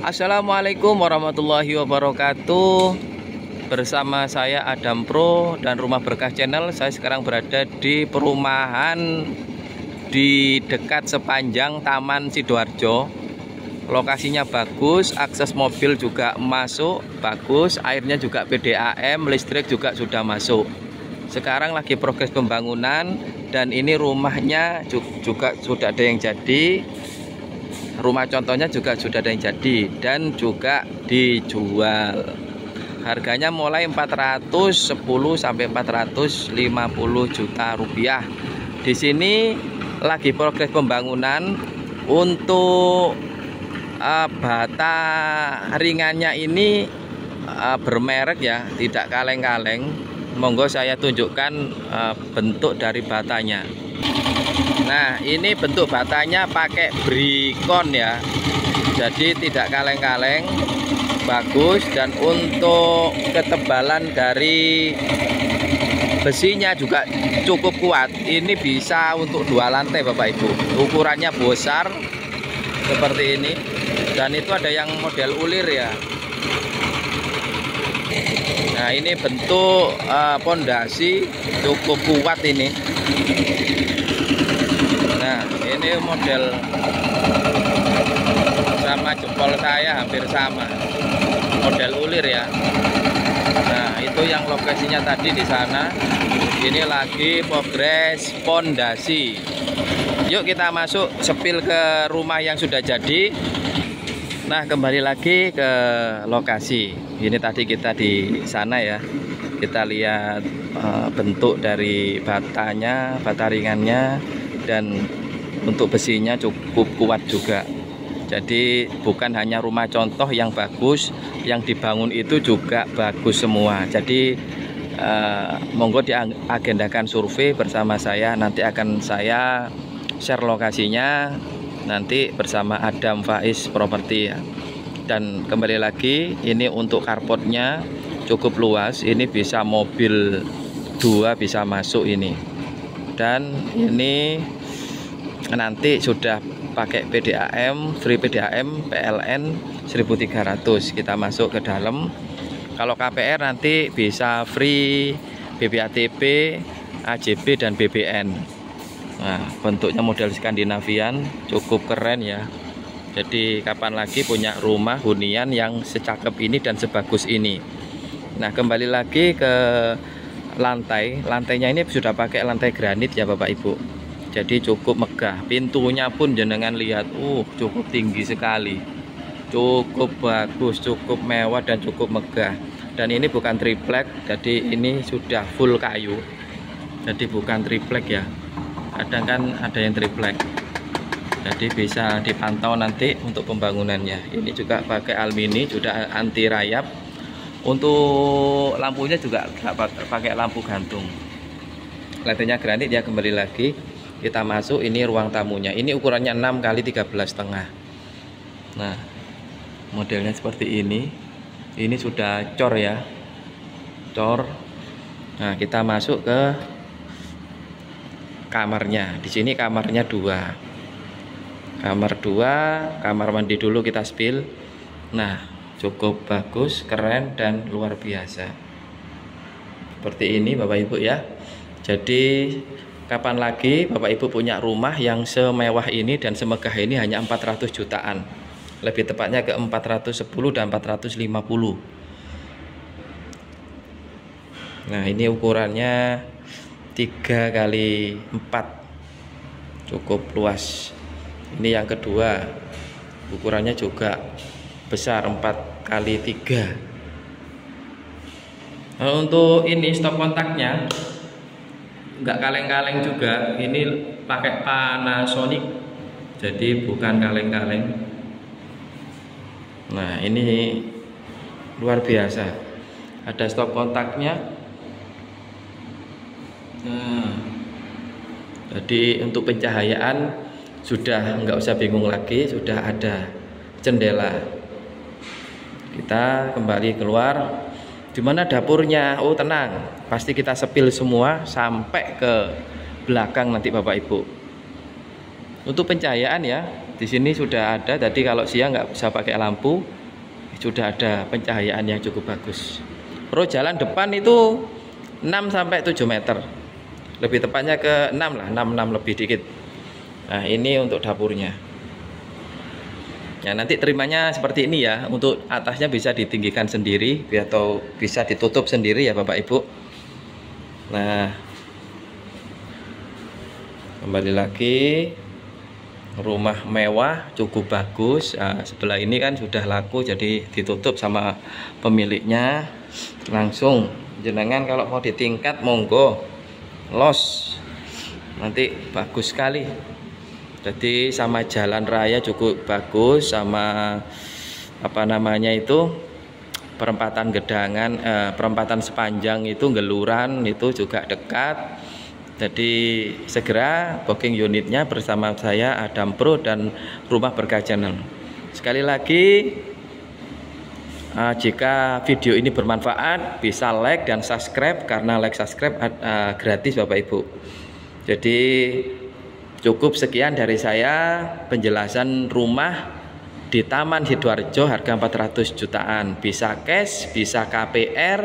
Assalamualaikum warahmatullahi wabarakatuh. Bersama saya Adam Pro dan Rumah Berkah Channel. Saya sekarang berada di perumahan di dekat sepanjang Taman Sidoarjo. Lokasinya bagus, akses mobil juga masuk bagus, airnya juga PDAM, listrik juga sudah masuk. Sekarang lagi progres pembangunan dan ini rumahnya juga sudah ada yang jadi. Rumah contohnya juga sudah ada yang jadi dan juga dijual. Harganya mulai 410 sampai 450 juta rupiah. Di sini lagi progres pembangunan. Untuk bata ringannya ini bermerek ya, tidak kaleng-kaleng. Monggo saya tunjukkan bentuk dari batanya. Nah, ini bentuk batanya pakai Brikon ya. Jadi tidak kaleng-kaleng, bagus. Dan untuk ketebalan dari besinya juga cukup kuat. Ini bisa untuk 2 lantai Bapak Ibu. Ukurannya besar seperti ini. Dan itu ada yang model ulir ya. Nah, ini bentuk pondasi cukup kuat ini. Nah, ini model sama jempol saya, hampir sama. Model ulir ya. Nah, itu yang lokasinya tadi di sana. Ini lagi progres pondasi. Yuk kita masuk sepil ke rumah yang sudah jadi. Nah, kembali lagi ke lokasi. Ini tadi kita di sana ya. Kita lihat bentuk dari batanya, bata ringannya, dan untuk besinya cukup kuat juga. Jadi bukan hanya rumah contoh yang bagus, yang dibangun itu juga bagus semua. Jadi monggo diagendakan survei bersama saya. Nanti akan saya share lokasinya nanti bersama Adam Faiz Property ya. Dan kembali lagi, ini untuk carportnya cukup luas. Ini bisa mobil 2 bisa masuk ini. Dan ini nanti sudah pakai PDAM, free PDAM, PLN 1300. Kita masuk ke dalam. Kalau KPR nanti bisa free BPATP, AJB dan BBN. Nah, bentuknya model Skandinavian, cukup keren ya. Jadi kapan lagi punya rumah hunian yang secakep ini dan sebagus ini. Nah, kembali lagi ke lantai. Lantainya ini sudah pakai lantai granit ya Bapak Ibu. Jadi cukup megah. Pintunya pun jenengan lihat, cukup tinggi sekali. Cukup bagus, cukup mewah dan cukup megah. Dan ini bukan triplek, jadi ini sudah full kayu. Jadi bukan triplek ya. Kadang kan ada yang triplek. Jadi bisa dipantau nanti untuk pembangunannya. Ini juga pakai alumini, sudah anti rayap. Untuk lampunya juga pakai lampu gantung. Lantainya granit ya. Kembali lagi kita masuk, ini ruang tamunya. Ini ukurannya 6 kali 13,5. Nah, modelnya seperti ini. Ini sudah cor ya, cor. Nah, kita masuk ke kamarnya. Di sini kamarnya 2. Kamar 2, kamar mandi dulu kita spill. Nah, cukup bagus, keren dan luar biasa. Seperti ini Bapak Ibu ya. Jadi kapan lagi Bapak Ibu punya rumah yang semewah ini dan semegah ini, hanya 400 jutaan. Lebih tepatnya ke 410 dan 450. Nah, ini ukurannya 3 kali 4. Cukup luas. Ini yang kedua. Ukurannya juga besar, 4 kali 3. Nah, untuk ini stop kontaknya nggak kaleng-kaleng juga. Ini pakai Panasonic, jadi bukan kaleng-kaleng. Nah, ini luar biasa. Ada stop kontaknya. Nah, jadi untuk pencahayaan sudah nggak usah bingung lagi, sudah ada jendela. Kita kembali keluar. Dimana dapurnya? Oh, tenang, pasti kita sepil semua sampai ke belakang nanti Bapak Ibu. Untuk pencahayaan ya, Di sini sudah ada, tadi kalau siang nggak bisa pakai lampu, sudah ada pencahayaan yang cukup bagus. Terus jalan depan itu 6-7 meter. Lebih tepatnya ke 6 lah, 6 lebih dikit. Nah, ini untuk dapurnya. Ya, nanti terimanya seperti ini ya. Untuk atasnya bisa ditinggikan sendiri atau bisa ditutup sendiri ya Bapak Ibu. Nah, kembali lagi, rumah mewah cukup bagus. Nah, sebelah ini kan sudah laku jadi ditutup sama pemiliknya. Langsung jenengan kalau mau ditingkat monggo, los, nanti bagus sekali. Jadi sama jalan raya cukup bagus, sama apa namanya itu perempatan Gedangan, perempatan Sepanjang itu Geluran itu juga dekat. Jadi segera booking unitnya bersama saya Adam Pro dan Rumah Berkah Channel. Sekali lagi, jika video ini bermanfaat bisa like dan subscribe, karena like subscribe gratis Bapak Ibu. Jadi cukup sekian dari saya penjelasan rumah di Taman Sidoarjo harga 400 jutaan. Bisa cash, bisa KPR,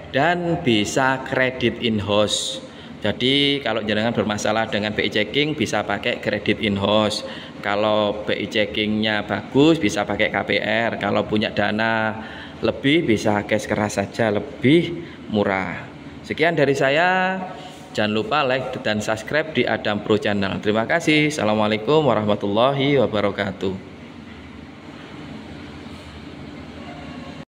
dan bisa kredit in-house. Jadi kalau jenengan bermasalah dengan BI checking bisa pakai kredit in-house. Kalau BI checkingnya bagus bisa pakai KPR. Kalau punya dana lebih bisa cash keras saja, lebih murah. Sekian dari saya. Jangan lupa like dan subscribe di Adam Pro Channel. Terima kasih. Assalamualaikum warahmatullahi wabarakatuh.